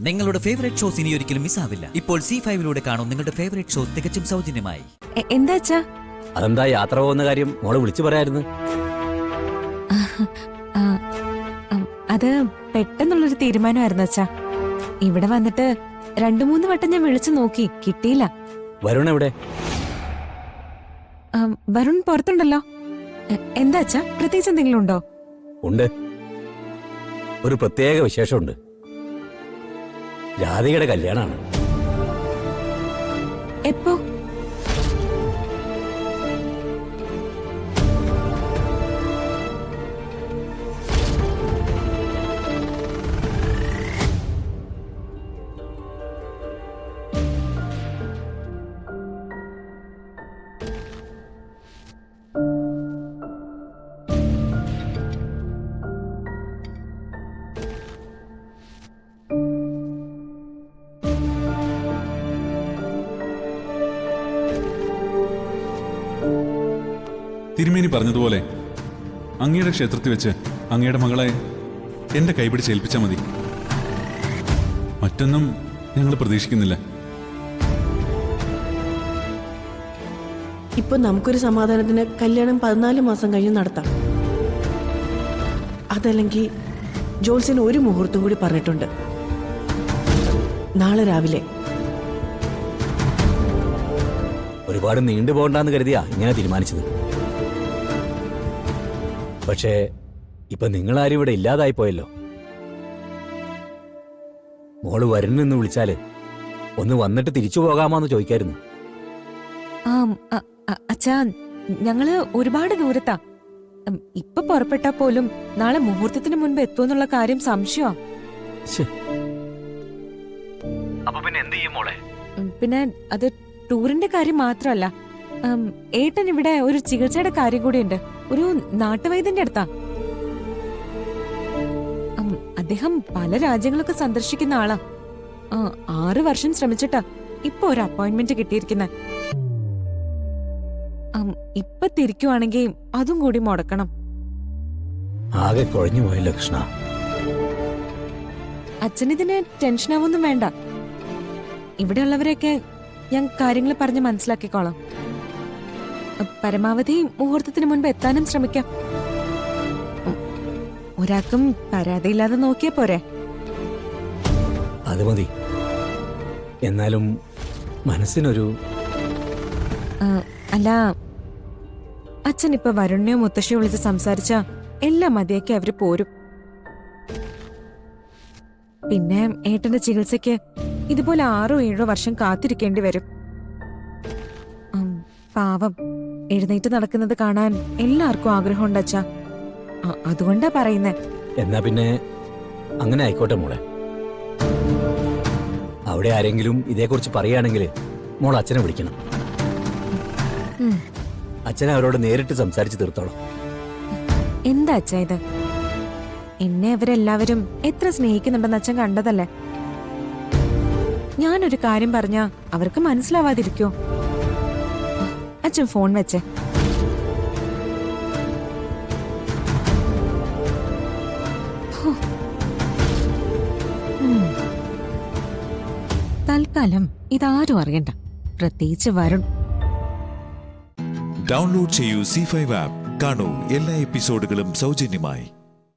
നിങ്ങളുടെ favourite shows ഇനി ഒരിക്കലും മിസ്സാവില്ല. ഇപ്പോൾ C5 കാണും നിങ്ങളുടെ ഫേവറേറ്റ് ഷോസ് തികച്ചും സൗജന്യമായി. എന്താ അതെന്താ യാത്ര പോകുന്ന കാര്യം മോള് വിളിച്ചു പറയായിരുന്നു? അത് പെട്ടെന്നുള്ളൊരു തീരുമാനമായിരുന്നു അച്ഛാ. ഇവിടെ വന്നിട്ട് 2-3 വട്ടം ഞാൻ വിളിച്ചു നോക്കി, കിട്ടിയില്ല. വരുൺ എവിടെ? വരുൺ പുറത്തുണ്ടല്ലോ. എന്താ അച്ഛാ, പ്രത്യേകിച്ച് എന്തെങ്കിലും ഉണ്ടോ? ഉണ്ട്, ഒരു പ്രത്യേക വിശേഷമുണ്ട്. രാധികയുടെ കല്യാണമാണ്. എപ്പോ? തിരുമേനി പറഞ്ഞതുപോലെ അങ്ങയുടെ ക്ഷേത്രത്തിൽ വെച്ച് അങ്ങയുടെ മകളെ എന്റെ കൈപിടിച്ച് ഏൽപ്പിച്ചാൽ മതി. മറ്റൊന്നും ഞങ്ങൾ പ്രതീക്ഷിക്കുന്നില്ല. ഇപ്പൊ നമുക്കൊരു സമാധാനത്തിന് കല്യാണം 14 മാസം കഴിഞ്ഞ് നടത്താം. അതല്ലെങ്കിൽ ജോത്സ്യൻ ഒരു മുഹൂർത്തം കൂടി പറഞ്ഞിട്ടുണ്ട്, നാളെ രാവിലെ. ഒരുപാട് നീണ്ടു പോകണ്ടെന്ന് കരുതിയാ ഇങ്ങനെ തീരുമാനിച്ചത്. പക്ഷേ ഇപ്പൊ നിങ്ങളാരും ഇവിടെ ഇല്ലാതായി പോയല്ലോ. മോള് വരുന്നെന്ന് വിളിച്ചാല് ഒന്ന് വന്നിട്ട് തിരിച്ചു പോകാമോന്ന് ചോദിക്കായിരുന്നു. അച്ഛാ, ഞങ്ങള് ഒരുപാട് ദൂരത്താ. ഇപ്പൊ പുറപ്പെട്ടാ പോലും നാളെ മുഹൂർത്തത്തിന് മുൻപ് എത്തുമെന്നുള്ള കാര്യം സംശയമാ. പിന്നെ അത് ടൂറിന്റെ കാര്യം മാത്രമല്ല, ഏട്ടൻ ഇവിടെ ഒരു ചികിത്സയുടെ കാര്യം കൂടിയുണ്ട്. ഒരു നാട്ടുവൈദ്യന്റെ അടുത്താ. അദ്ദേഹം പല രാജ്യങ്ങളൊക്കെ സന്ദർശിക്കുന്ന ആളാ. 6 വർഷം ശ്രമിച്ചിട്ടാ ഇപ്പൊ ഒരു അപ്പോയിന്റ്മെന്റ് കിട്ടിയിരിക്കുന്നെ. ഇപ്പൊ തിരിക്കുവാണെങ്കിൽ അതും കൂടി മുടക്കണം. ആകെ കുഴഞ്ഞു പോയല്ലോ കൃഷ്ണ. അച്ഛനിതിന് ടെൻഷനാവൊന്നും വേണ്ട. ഇവിടെയുള്ളവരെയൊക്കെ ഞാൻ കാര്യങ്ങൾ പറഞ്ഞ് മനസ്സിലാക്കിക്കോളാം. പരമാവധി മുഹൂർത്തത്തിന് മുൻപ് എത്താനും ശ്രമിക്കാം. ഒരാൾക്കും പരാതിയില്ലാതെ നോക്കിയാ പോരെ? അത് മതി. എന്നാലും മനസ്സിനൊരു അല്ല, അച്ഛൻ ഇപ്പൊ വരുണിനെയോ മുത്തശ്ശിയോ വിളിച്ച് സംസാരിച്ച എല്ലാം മതിയാക്കി അവര് പോരും. പിന്നെ ഏട്ടന്റെ ചികിത്സയ്ക്ക് ഇതുപോലെ 6-7 വർഷം കാത്തിരിക്കേണ്ടി വരും. പാവം, എഴുന്നേറ്റ് നടക്കുന്നത് കാണാൻ എല്ലാവർക്കും ആഗ്രഹമുണ്ട് അച്ഛാ. അതുകൊണ്ടാ പറയുന്നേ. എന്നാ പിന്നെ അങ്ങനെ ആയിക്കോട്ടെ മോളെ. അവിടെ ആരെങ്കിലും ഇതേക്കുറിച്ച് പറയുകയാണെങ്കിൽ മോൾ അച്ഛനെ വിളിക്കണം. അച്ഛനെ അവരോട് നേരിട്ട് സംസാരിച്ച് തീർത്തോളാം. എന്താ അച്ഛാ ഇത്? എന്നെ അവരെല്ലാവരും എത്ര സ്നേഹിക്കുന്നുണ്ടെന്ന് അച്ഛൻ കണ്ടതല്ലേ. ഞാനൊരു കാര്യം പറഞ്ഞാ അവർക്ക് മനസ്സിലാവാതിരിക്കോ? അച്ഛൻ ഫോൺ വെച്ചേ. തൽക്കാലം ഇതാരും അറിയണ്ട, പ്രത്യേകിച്ച് വരുൺ. ഡൗൺലോഡ് ചെയ്യൂ C5 ആപ്പ്. കാണൂ എല്ലാ എപ്പിസോഡുകളും സൗജന്യമായി.